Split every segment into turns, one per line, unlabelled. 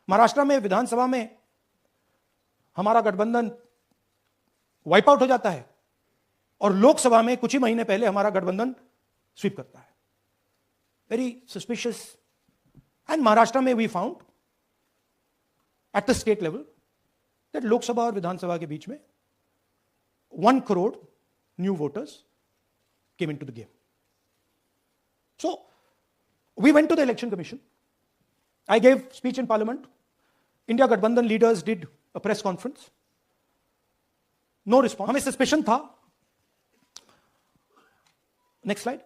महाराष्ट्र में विधानसभा में हमारा गठबंधन वाइप आउट हो जाता है और लोकसभा में कुछ ही महीने पहले हमारा गठबंधन स्वीप करता है। Very suspicious. एंड महाराष्ट्र में we found at the state level that Lok Sabha और विधानसभा के बीच में 1 crore new voters came into the game. So we went to the election commission. I gave speech in parliament. India Gathbandhan leaders did a press conference. No response. हमें suspicion था, next slide,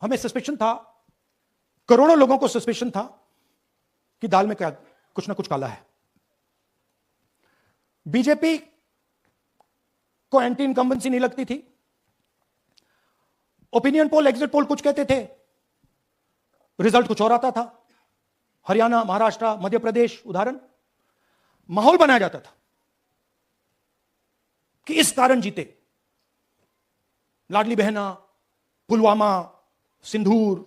हमें suspicion था, करोड़ों लोगों को suspicion था कि दाल में क्या कुछ ना कुछ काला है। बीजेपी को एंटी इनकम्बेंसी नहीं लगती थी। ओपिनियन पोल, एग्जिट पोल कुछ कहते थे, रिजल्ट कुछ और आता था। हरियाणा, महाराष्ट्र, मध्य प्रदेश उदाहरण, माहौल बनाया जाता था कि इस कारण जीते। लाडली बहना, पुलवामा, सिंदूर,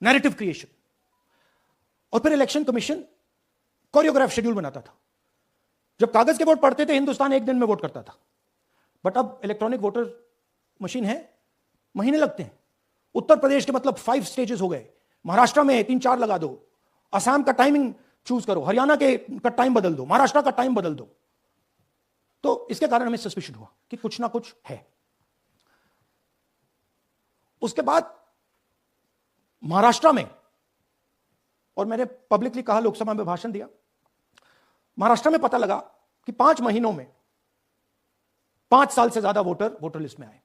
नैरेटिव क्रिएशन। और फिर इलेक्शन कमीशन कोरियोग्राफ शेड्यूल बनाता था। जब कागज के वोट पड़ते थे हिंदुस्तान एक दिन में वोट करता था, बट अब इलेक्ट्रॉनिक वोटर मशीन है, महीने लगते हैं। उत्तर प्रदेश के मतलब 5 स्टेजेस हो गए, महाराष्ट्र में 3-4 लगा दो, असम का टाइमिंग चूज करो, हरियाणा का टाइम बदल दो, महाराष्ट्र का टाइम बदल दो। तो इसके कारण हमें सस्पिशन हुआ कि कुछ ना कुछ है। उसके बाद महाराष्ट्र में, और मैंने पब्लिकली कहा, लोकसभा में भाषण दिया, महाराष्ट्र में पता लगा कि 5 महीनों में 5 साल से ज्यादा वोटर लिस्ट में आए।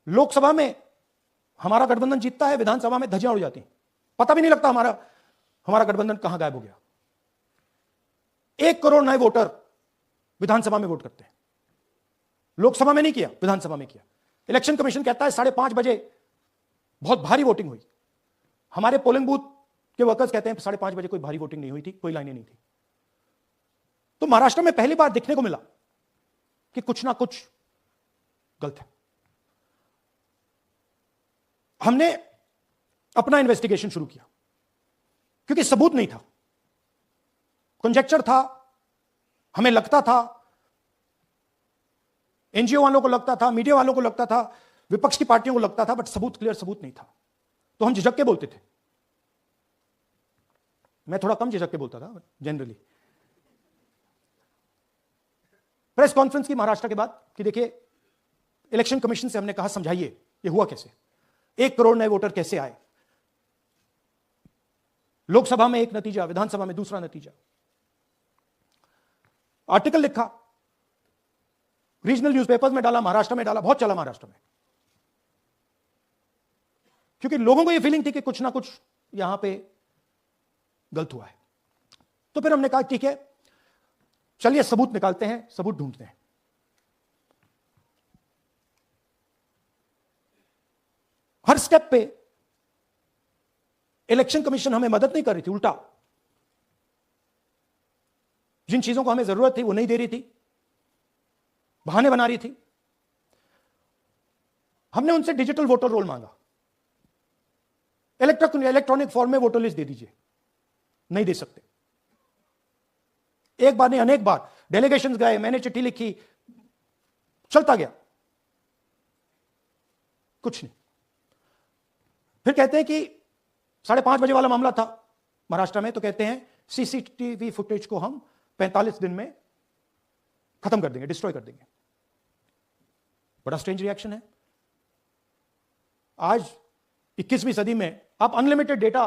लोकसभा में हमारा गठबंधन जीतता है, विधानसभा में धज्जियां उड़ जाती हैं, पता भी नहीं लगता हमारा गठबंधन कहां गायब हो गया। 1 करोड़ नए वोटर विधानसभा में वोट करते हैं, लोकसभा में नहीं किया, विधानसभा में किया। इलेक्शन कमीशन कहता है 5:30 बजे बहुत भारी वोटिंग हुई। हमारे पोलिंग बूथ के वर्कर्स कहते हैं 5:30 बजे कोई भारी वोटिंग नहीं हुई थी, कोई लाइनें नहीं थी। तो महाराष्ट्र में पहली बार दिखने को मिला कि कुछ ना कुछ गलत है। हमने अपना इन्वेस्टिगेशन शुरू किया क्योंकि सबूत नहीं था, कंजेक्चर था, हमें लगता था, एनजीओ वालों को लगता था, मीडिया वालों को लगता था, विपक्ष की पार्टियों को लगता था, बट क्लियर सबूत नहीं था। तो हम झिझक के बोलते थे। मैं थोड़ा कम झिझक के बोलता था जनरली। प्रेस कॉन्फ्रेंस की महाराष्ट्र के बाद कि देखिए, इलेक्शन कमीशन से हमने कहा समझाइए ये हुआ कैसे, 1 करोड़ नए वोटर कैसे आए, लोकसभा में एक नतीजा, विधानसभा में दूसरा नतीजा। आर्टिकल लिखा, रीजनल न्यूज़पेपर्स में डाला, महाराष्ट्र में डाला, बहुत चला महाराष्ट्र में, क्योंकि लोगों को यह फीलिंग थी कि कुछ ना कुछ यहां पे गलत हुआ है। तो फिर हमने कहा ठीक है, चलिए सबूत निकालते हैं, सबूत ढूंढते हैं। हर स्टेप पे इलेक्शन कमीशन हमें मदद नहीं कर रही थी, उल्टा जिन चीजों को हमें जरूरत थी वो नहीं दे रही थी, बहाने बना रही थी। हमने उनसे डिजिटल वोटर रोल मांगा, इलेक्ट्रॉनिक फॉर्म में वोटर लिस्ट दे दीजिए, नहीं दे सकते। एक बार नहीं, अनेक बार डेलीगेशंस गए, मैंने चिट्ठी लिखी, चलता गया, कुछ नहीं। फिर कहते हैं कि 5:30 बजे वाला मामला था महाराष्ट्र में, तो कहते हैं सीसीटीवी फुटेज को हम 45 दिन में खत्म कर देंगे, डिस्ट्रॉय कर देंगे। बड़ा स्ट्रेंज रिएक्शन है। आज 21वीं सदी में आप अनलिमिटेड डेटा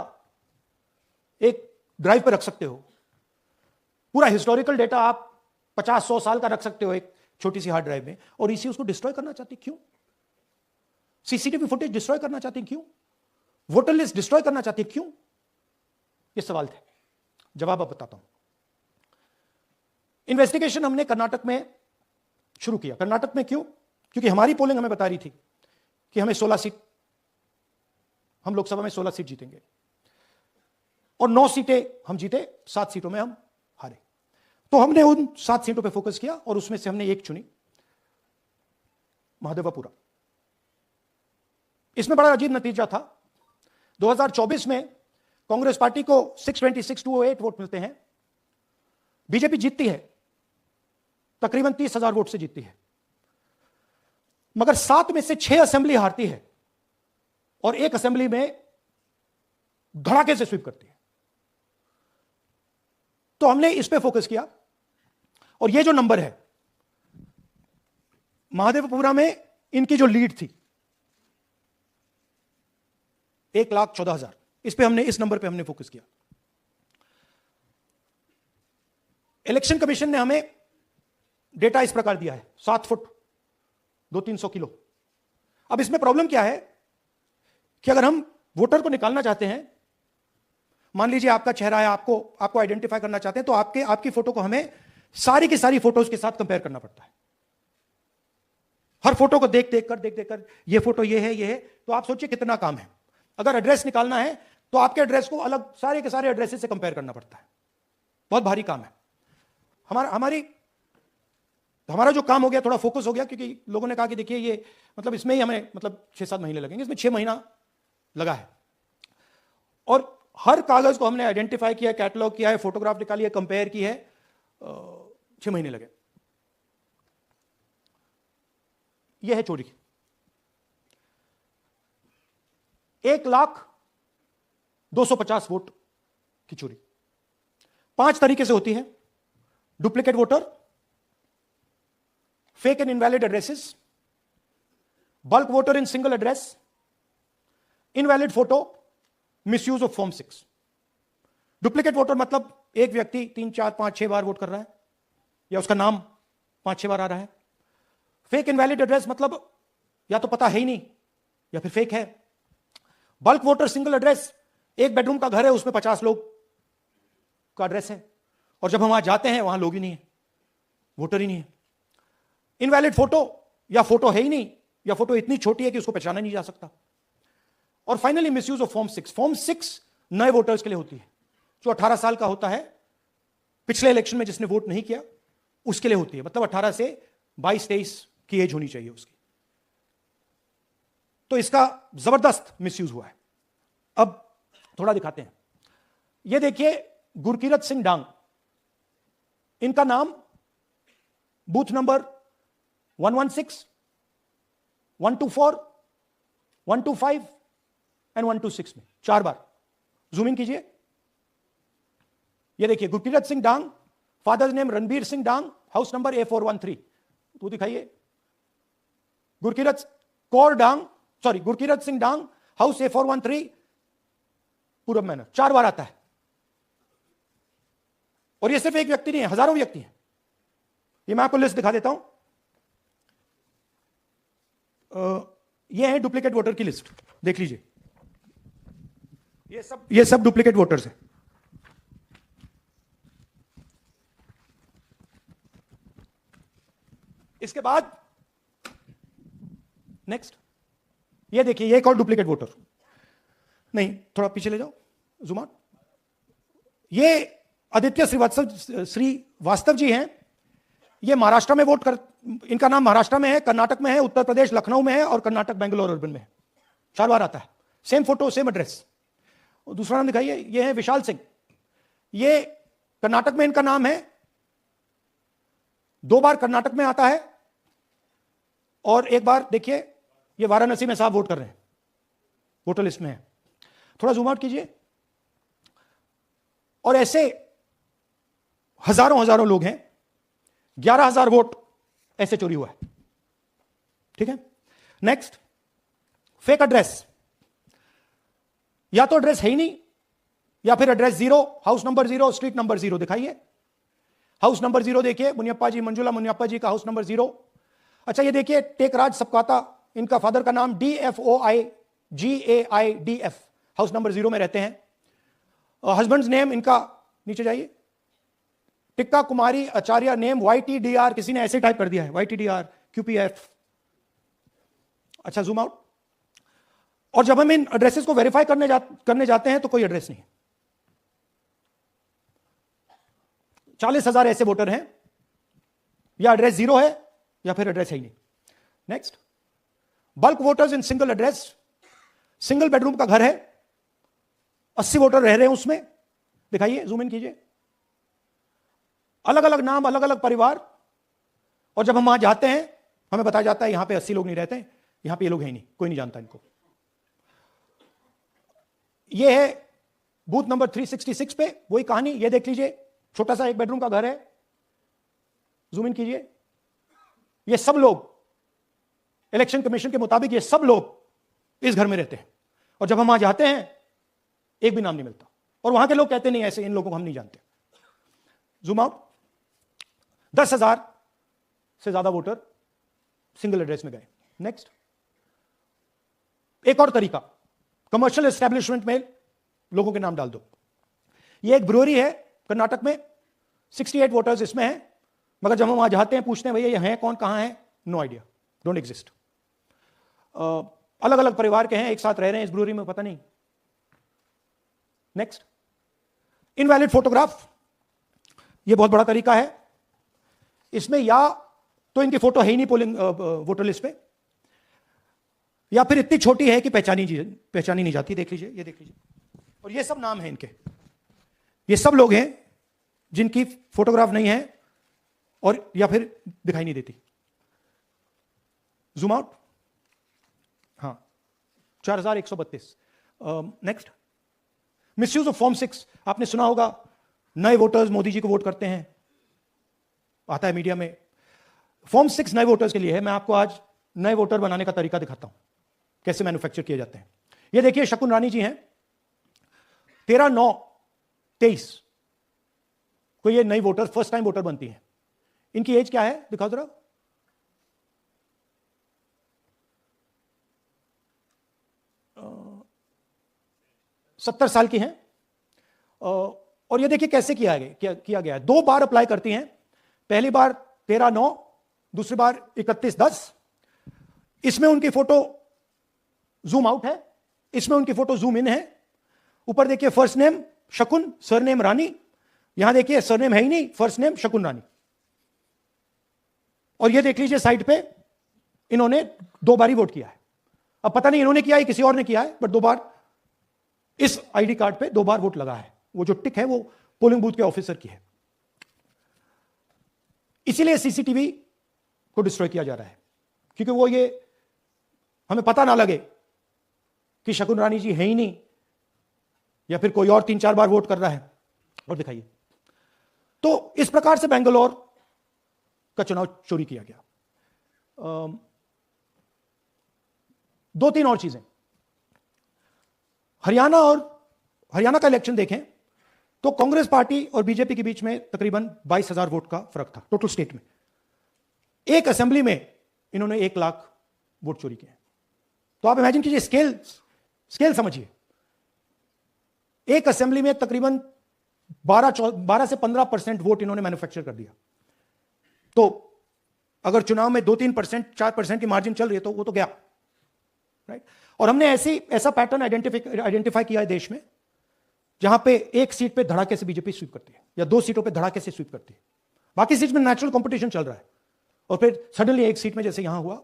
एक ड्राइव पर रख सकते हो, पूरा हिस्टोरिकल डेटा आप 50-100 साल का रख सकते हो एक छोटी सी हार्ड ड्राइव में, और इसी उसको डिस्ट्रॉय करना चाहती, क्यों? सीसीटीवी फुटेज डिस्ट्रॉय करना चाहती, क्यों? वोटर लिस्ट डिस्ट्रॉय करना चाहती, क्यों? ये सवाल थे, जवाब अब बताता हूं। इन्वेस्टिगेशन हमने कर्नाटक में शुरू किया। कर्नाटक में क्यों? क्योंकि हमारी पोलिंग हमें बता रही थी कि हमें 16 सीट, हम लोकसभा में 16 सीट जीतेंगे, और 9 सीटें हम जीते, 7 सीटों में हम हारे। तो हमने उन 7 सीटों पे फोकस किया और उसमें से हमने एक चुनी, महादेवपुरा। इसमें बड़ा अजीब नतीजा था। 2024 में कांग्रेस पार्टी को 626 टू 8 वोट मिलते हैं। बीजेपी जीतती है, तकरीबन 30,000 वोट से जीतती है, मगर 7 में से 6 असेंबली हारती है और 1 असेंबली में धड़ाके से स्वीप करती है। तो हमने इस पे फोकस किया और ये जो नंबर है, महादेवपुरा में इनकी जो लीड थी 1,14,000, इस पे हमने, इस नंबर पे हमने फोकस किया। इलेक्शन कमीशन ने हमें डेटा इस प्रकार दिया है, 7 फुट 200-300 किलो। अब इसमें प्रॉब्लम क्या है कि अगर हम वोटर को निकालना चाहते हैं, मान लीजिए आपका चेहरा है, आपको आइडेंटिफाई करना चाहते हैं, तो आपकी फोटो को हमें सारी की सारी फोटोज के साथ कंपेयर करना पड़ता है। हर फोटो को देख कर ये फोटो ये है, तो आप सोचिए कितना काम है। अगर एड्रेस निकालना है तो आपके एड्रेस को अलग सारे के सारे एड्रेसेस से कंपेयर करना पड़ता है, बहुत भारी काम है। हमारा जो काम हो गया, थोड़ा फोकस हो गया, क्योंकि लोगों ने कहा कि देखिए ये मतलब इसमें ही हमें मतलब 6-7 महीने लगेंगे, इसमें 6 महीना लगा है। और हर कागज को हमने आइडेंटिफाई किया, कैटलॉग किया है, फोटोग्राफ निकाली है, कंपेयर की है, 6 महीने लगे। यह है चोरी। 1,02,50 वोट की चोरी 5 तरीके से होती है। Duplicate voter, fake and invalid addresses, bulk voter in single address, invalid photo, misuse of form 6। Duplicate voter मतलब एक व्यक्ति 3, 4, 5, 6 बार वोट कर रहा है, या उसका नाम 5-6 बार आ रहा है। फेक इनवैलिड एड्रेस मतलब या तो पता है ही नहीं या फिर फेक है। बल्क वोटर सिंगल एड्रेस, एक बेडरूम का घर है, उसमें 50 लोग का एड्रेस है, और जब हम वहां जाते हैं वहां लोग ही नहीं है, वोटर ही नहीं है। इनवैलिड फोटो, या फोटो है ही नहीं, या फोटो इतनी छोटी है कि उसको पहचाना नहीं जा सकता। और finally misuse of form 6। Form 6 नए वोटर्स के लिए होती है, जो 18 साल का होता है, पिछले इलेक्शन में जिसने वोट नहीं किया उसके लिए होती है, मतलब 18 से 22-23 की एज होनी चाहिए उसकी। तो इसका जबरदस्त मिसयूज हुआ है। अब थोड़ा दिखाते हैं। ये देखिए गुरकीरत सिंह डांग, इनका नाम बूथ नंबर 116, 124, 125 एंड 126 में 4 बार। जूम इन कीजिए। ये देखिए गुरकीरत सिंह डांग, फादर्स नेम रणबीर सिंह डांग, हाउस नंबर A413। तो दिखाइए गुरकीरत सिंह डांग, हाउस A413, पूरब मैनर। 4 बार आता है। और ये सिर्फ एक व्यक्ति नहीं है, हजारों व्यक्ति हैं। ये मैं आपको लिस्ट दिखा देता हूं। ये है डुप्लीकेट वोटर की लिस्ट, देख लीजिए। ये सब डुप्लीकेट वोटर्स हैं। इसके बाद नेक्स्ट, ये देखिए, ये एक और डुप्लीकेट वोटर। नहीं, थोड़ा पीछे ले जाओ, जूम आउट। ये आदित्य श्रीवास्तव जी हैं। ये महाराष्ट्र में वोट कर, इनका नाम महाराष्ट्र में है, कर्नाटक में है, उत्तर प्रदेश लखनऊ में है, और कर्नाटक बेंगलोर अर्बन में है। 4 बार आता है। Same photo same address. दूसरा नाम दिखाइए। ये है विशाल सिंह। ये कर्नाटक में इनका नाम है, 2 बार कर्नाटक में आता है, और 1 बार देखिए ये वाराणसी में साहब वोट कर रहे हैं, वोटर लिस्ट में है। थोड़ा जूम आउट कीजिए। और ऐसे हजारों लोग हैं। 11,000 वोट ऐसे चोरी हुआ है। ठीक है। Next, fake address. या तो एड्रेस है ही नहीं, या फिर address 0, house number 0, street number 0। दिखाइए हाउस नंबर 0, देखिए मुनियप्पा जी, मंजुला मुनियप्पा जी का हाउस नंबर 0। अच्छा, ये देखिए टेकराज सपकाता, इनका फादर का नाम DFOIGAIDF, हाउस नंबर 0 में रहते हैं। हस्बैंड्स नेम इनका, नीचे जाइए, टिक्का कुमारी आचार्य, नेम YTDR, किसी ने ऐसे टाइप कर दिया है, YTDR QPF। अच्छा, जूम आउट। और जब हम इन एड्रेसेस को वेरीफाई करने जाते हैं तो कोई एड्रेस नहीं है। 40,000 ऐसे वोटर हैं, या एड्रेस 0 है या फिर एड्रेस है ही नहीं। Next, bulk voters in single address. Single bedroom का घर है, 80 वोटर रह रहे हैं उसमें, दिखाइए, जूम इन कीजिए, अलग अलग नाम, अलग अलग परिवार। और जब हम वहां जाते हैं हमें बताया जाता है यहां पे 80 लोग नहीं रहते, यहां पे ये लोग हैं ही नहीं, कोई नहीं जानता इनको। ये है बूथ नंबर 366 पे वही कहानी, ये देख लीजिए, छोटा सा 1 बेडरूम का घर है, जूम इन कीजिए। ये सब लोग इलेक्शन कमीशन के मुताबिक, ये सब लोग इस घर में रहते हैं, और जब हम वहां जाते हैं एक भी नाम नहीं मिलता, और वहां के लोग कहते नहीं ऐसे, इन लोगों को हम नहीं जानते। जूम आउट, 10,000 से ज्यादा वोटर सिंगल एड्रेस में गए। नेक्स्ट, एक और तरीका, कमर्शियल एस्टेब्लिशमेंट में लोगों के नाम डाल दो। ये एक ब्रूअरी है कर्नाटक में, 68 वोटर्स इसमें हैं, मगर जब हम वहां जाते हैं पूछते हैं भैया ये हैं कौन, कहां है, नो आइडिया, डोंट एग्जिस्ट। अलग अलग परिवार के हैं, एक साथ रह रहे हैं इस ब्रूअरी में, पता नहीं। नेक्स्ट, इनवैलिड फोटोग्राफ, ये बहुत बड़ा तरीका है। इसमें या तो इनकी फोटो है ही नहीं पोलिंग वोटर लिस्ट पे, या फिर इतनी छोटी है कि पहचानी नहीं जाती। देख लीजिए, ये देख लीजिए, और ये सब नाम है इनके, ये सब लोग हैं जिनकी फोटोग्राफ नहीं है और या फिर दिखाई नहीं देती। जूम आउट, हाँ, 4132। नेक्स्ट, मिसयूज ऑफ फॉर्म 6, आपने सुना होगा, नए वोटर्स मोदी जी को वोट करते हैं, आता है मीडिया में। फॉर्म 6 नए वोटर्स के लिए है। मैं आपको आज नए वोटर बनाने का तरीका दिखाता हूं, कैसे मैन्युफैक्चर किए जाते हैं। ये देखिए, शकुन रानी जी हैं, 13/9/23 को ये नई वोटर, फर्स्ट टाइम वोटर बनती हैं। इनकी एज क्या है, दिखाओ जरा, अ, 70 साल की हैं। और ये देखिए कैसे किया गया है। 2 बार अप्लाई करती हैं, पहली बार 13/9, दूसरी बार 31/10। इसमें उनकी फोटो जूम आउट है, इसमें उनकी फोटो जूम इन है। ऊपर देखिए फर्स्ट नेम शकुन, सरनेम रानी, यहां देखिए सरनेम है ही नहीं, फर्स्ट नेम शकुन रानी। और ये देख लीजिए साइड पे, इन्होंने 2 बार ही वोट किया है। अब पता नहीं इन्होंने किया है किसी और ने किया है, बट 2 बार इस आईडी कार्ड पे 2 बार वोट लगा है। वो जो टिक है वो पोलिंग बूथ के ऑफिसर की है। इसीलिए सीसीटीवी को डिस्ट्रॉय किया जा रहा है, क्योंकि वो ये हमें पता ना लगे कि शकुन रानी जी है ही नहीं, या फिर कोई और 3-4 बार वोट कर रहा है। और दिखाइए, तो इस प्रकार से बेंगलोर का चुनाव चोरी किया गया। 2-3 और चीजें, हरियाणा का इलेक्शन देखें तो कांग्रेस पार्टी और बीजेपी के बीच में तकरीबन 22,000 वोट का फर्क था टोटल स्टेट में। एक असेंबली में इन्होंने 1 लाख वोट चोरी किए। तो आप इमेजिन कीजिए, स्केल समझिए। एक असेंबली में तकरीबन 12 से 15% वोट इन्होंने मैन्युफैक्चर कर दिया। तो अगर चुनाव में 2-3%, 4% की मार्जिन चल रही है तो वो तो गया, राइट। और हमने ऐसा पैटर्न आइडेंटिफाई किया है देश में, जहां पे एक सीट पे धड़ाके से बीजेपी स्वीप करती है, या 2 सीटों पे धड़ाके से स्वीप करती है। बाकी सीट में नेचुरल कंपटीशन चल रहा है, और फिर सडनली एक सीट में जैसे यहां हुआ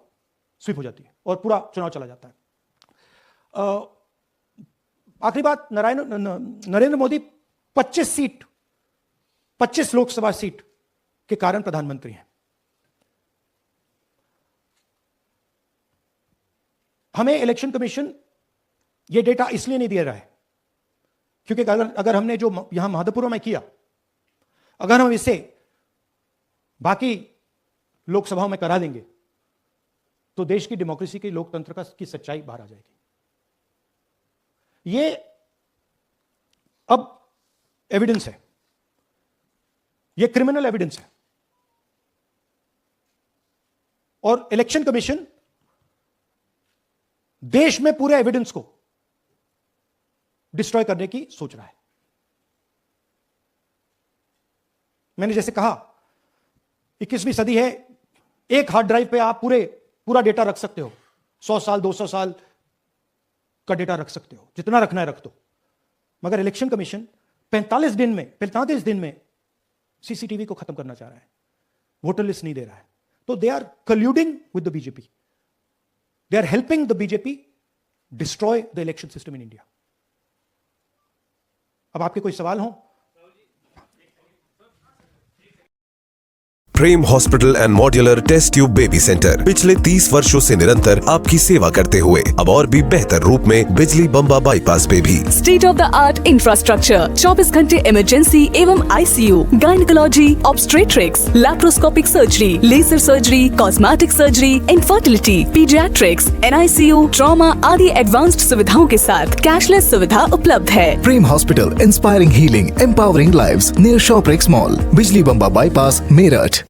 स्वीप हो जाती है और पूरा चुनाव चला जाता है। आखिरी बात, नरेंद्र मोदी 25 लोकसभा सीट के कारण प्रधानमंत्री हैं। हमें इलेक्शन कमीशन यह डेटा इसलिए नहीं दे रहा है क्योंकि अगर हमने जो यहां महादपुर में किया, अगर हम इसे बाकी लोकसभाओं में करा देंगे तो देश की डेमोक्रेसी की, लोकतंत्र की सच्चाई बाहर आ जाएगी। ये अब एविडेंस है, ये क्रिमिनल एविडेंस है, और इलेक्शन कमीशन देश में पूरे एविडेंस को डिस्ट्रॉय करने की सोच रहा है। मैंने जैसे कहा, 21वीं सदी है, एक हार्ड ड्राइव पे आप पूरा डेटा रख सकते हो, 100 साल 200 साल का डेटा रख सकते हो, जितना रखना है रख दो। मगर इलेक्शन कमीशन 45 दिन में सीसीटीवी को खत्म करना चाह रहा है, वोटर लिस्ट नहीं दे रहा है। तो they are colluding with the BJP, they are helping the BJP destroy the election system in India. अब आपके कोई सवाल हो?
Prem hospital and modular test tube baby centre पिछले 30 वर्षों से निरंतर आपकी सेवा करते हुए अब और भी बेहतर रूप में बिजली बम्बा बाईपास पे भी
state of the art infrastructure, 24 घंटे इमरजेंसी एवं ICU, gynaecology, obstetrics, laparoscopic surgery, laser surgery, cosmetic surgery, infertility, paediatrics, NICU, trauma आदि एडवांस्ड सुविधाओं के साथ कैशलेस सुविधा उपलब्ध है।
Prem hospital, inspiring healing, empowering lives, near Shoprix mall, Bijli Bamba bypass, Meerut.